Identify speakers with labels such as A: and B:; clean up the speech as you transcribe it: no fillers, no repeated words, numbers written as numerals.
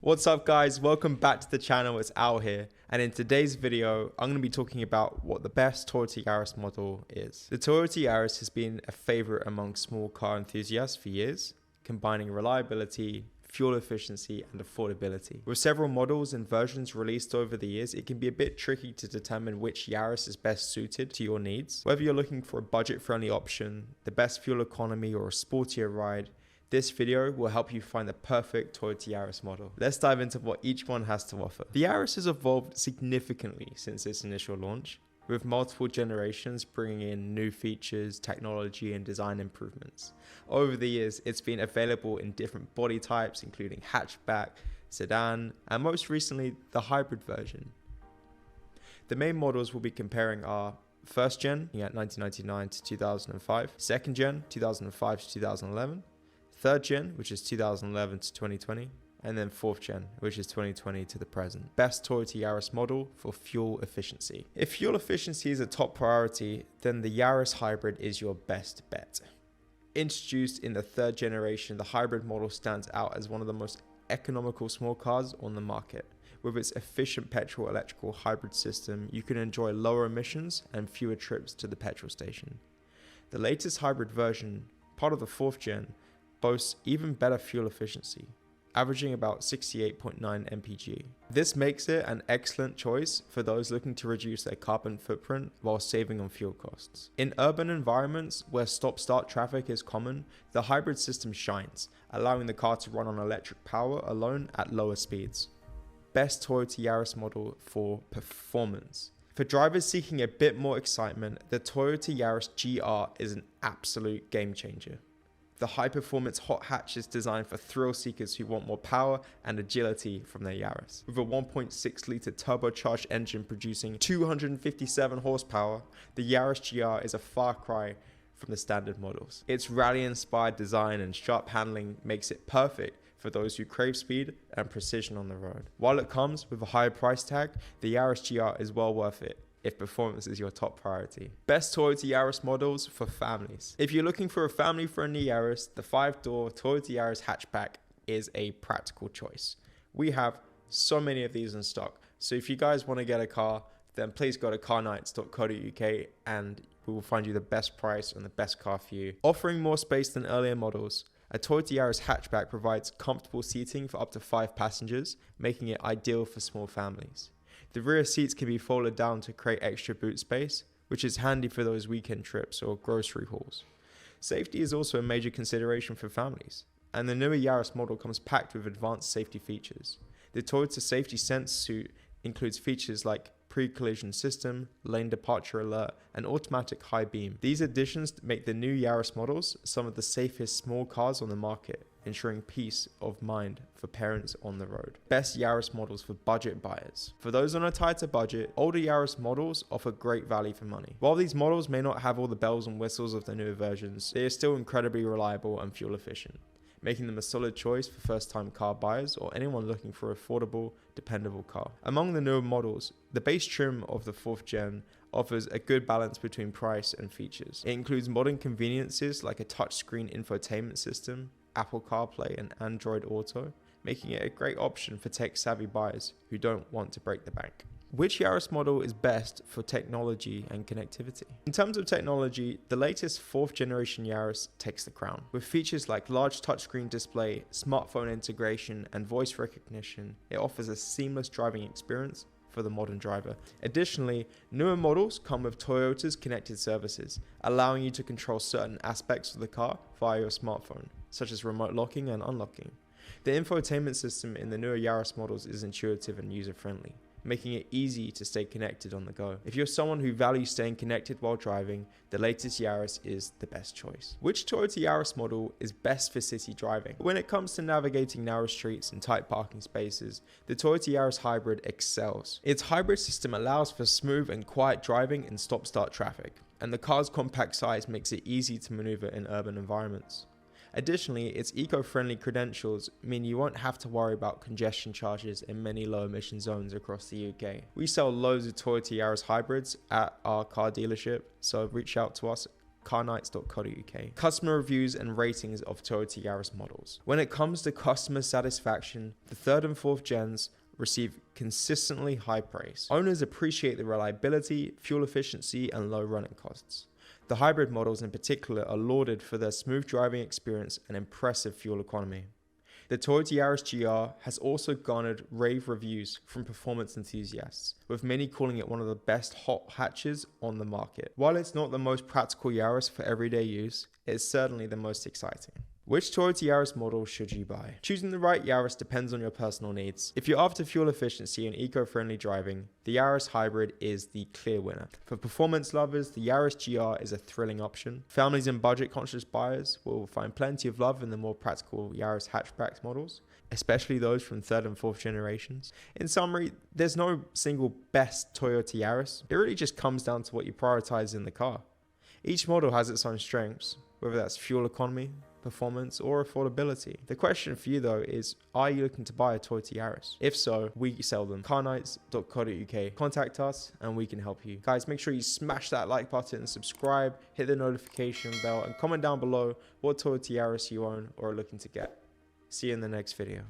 A: What's up guys, welcome back to the channel. It's Al here, and in today's video I'm going to be talking about what the best Toyota Yaris model is. The Toyota Yaris has been a favorite among small car enthusiasts for years, combining reliability, fuel efficiency and affordability. With several models and versions released over the years, it can be a bit tricky to determine which Yaris is best suited to your needs. Whether you're looking for a budget-friendly option, the best fuel economy or a sportier ride, this video will help you find the perfect Toyota Yaris model. Let's dive into what each one has to offer. The Yaris has evolved significantly since its initial launch, with multiple generations bringing in new features, technology, and design improvements. Over the years, it's been available in different body types, including hatchback, sedan, and most recently, the hybrid version. The main models we'll be comparing are first gen, at 1999 to 2005, second gen, 2005 to 2011, third gen, which is 2011 to 2020, and then fourth gen, which is 2020 to the present. Best Toyota Yaris model for fuel efficiency. If fuel efficiency is a top priority, then the Yaris Hybrid is your best bet. Introduced in the third generation, the hybrid model stands out as one of the most economical small cars on the market. With its efficient petrol-electrical hybrid system, you can enjoy lower emissions and fewer trips to the petrol station. The latest hybrid version, part of the fourth gen, boasts even better fuel efficiency, averaging about 68.9 mpg. This makes it an excellent choice for those looking to reduce their carbon footprint while saving on fuel costs. In urban environments where stop-start traffic is common, the hybrid system shines, allowing the car to run on electric power alone at lower speeds. Best Toyota Yaris model for performance. For drivers seeking a bit more excitement, the Toyota Yaris GR is an absolute game changer. The high-performance hot hatch is designed for thrill seekers who want more power and agility from their Yaris. With a 1.6-litre turbocharged engine producing 257 horsepower, the Yaris GR is a far cry from the standard models. Its rally-inspired design and sharp handling makes it perfect for those who crave speed and precision on the road. While it comes with a higher price tag, the Yaris GR is well worth it if performance is your top priority. Best Toyota Yaris models for families. If you're looking for a family-friendly Yaris, the 5-door Toyota Yaris hatchback is a practical choice. We have so many of these in stock, so if you guys want to get a car, then please go to carnights.co.uk and we will find you the best price and the best car for you. Offering more space than earlier models, a Toyota Yaris hatchback provides comfortable seating for up to 5 passengers, making it ideal for small families. The rear seats can be folded down to create extra boot space, which is handy for those weekend trips or grocery hauls. Safety is also a major consideration for families, and the newer Yaris model comes packed with advanced safety features. The Toyota Safety Sense suite includes features like pre-collision system, lane departure alert, and automatic high beam. These additions make the new Yaris models some of the safest small cars on the market, ensuring peace of mind for parents on the road. Best Yaris models for budget buyers. For those on a tighter budget, older Yaris models offer great value for money. While these models may not have all the bells and whistles of the newer versions, they are still incredibly reliable and fuel efficient, making them a solid choice for first-time car buyers or anyone looking for an affordable, dependable car. Among the newer models, the base trim of the 4th gen offers a good balance between price and features. It includes modern conveniences like a touchscreen infotainment system, Apple CarPlay and Android Auto, making it a great option for tech-savvy buyers who don't want to break the bank. Which Yaris model is best for technology and connectivity? In terms of technology, the latest 4th generation Yaris takes the crown. With features like large touchscreen display, smartphone integration, and voice recognition, it offers a seamless driving experience for the modern driver. Additionally, newer models come with Toyota's connected services, allowing you to control certain aspects of the car via your smartphone, such as remote locking and unlocking. The infotainment system in the newer Yaris models is intuitive and user-friendly, making it easy to stay connected on the go. If you're someone who values staying connected while driving, the latest Yaris is the best choice. Which Toyota Yaris model is best for city driving? When it comes to navigating narrow streets and tight parking spaces, the Toyota Yaris Hybrid excels. Its hybrid system allows for smooth and quiet driving in stop-start traffic, and the car's compact size makes it easy to maneuver in urban environments. Additionally, its eco-friendly credentials mean you won't have to worry about congestion charges in many low-emission zones across the UK. We sell loads of Toyota Yaris hybrids at our car dealership, so reach out to us carnights.co.uk. Customer reviews and ratings of Toyota Yaris models. When it comes to customer satisfaction, the 3rd and 4th gens receive consistently high praise. Owners appreciate the reliability, fuel efficiency, and low running costs. The hybrid models in particular are lauded for their smooth driving experience and impressive fuel economy. The Toyota Yaris GR has also garnered rave reviews from performance enthusiasts, with many calling it one of the best hot hatches on the market. While it's not the most practical Yaris for everyday use, it's certainly the most exciting. Which Toyota Yaris model should you buy? Choosing the right Yaris depends on your personal needs. If you're after fuel efficiency and eco-friendly driving, the Yaris Hybrid is the clear winner. For performance lovers, the Yaris GR is a thrilling option. Families and budget-conscious buyers will find plenty of love in the more practical Yaris hatchback models, especially those from 3rd and 4th generations. In summary, there's no single best Toyota Yaris. It really just comes down to what you prioritize in the car. Each model has its own strengths, whether that's fuel economy, performance, or affordability. The question for you though is, are you looking to buy a Toyota Yaris? If so, we sell them. carnights.co.uk. Contact us and we can help you. Guys, make sure you smash that like button, subscribe, hit the notification bell, and comment down below what Toyota Yaris you own or are looking to get. See you in the next video.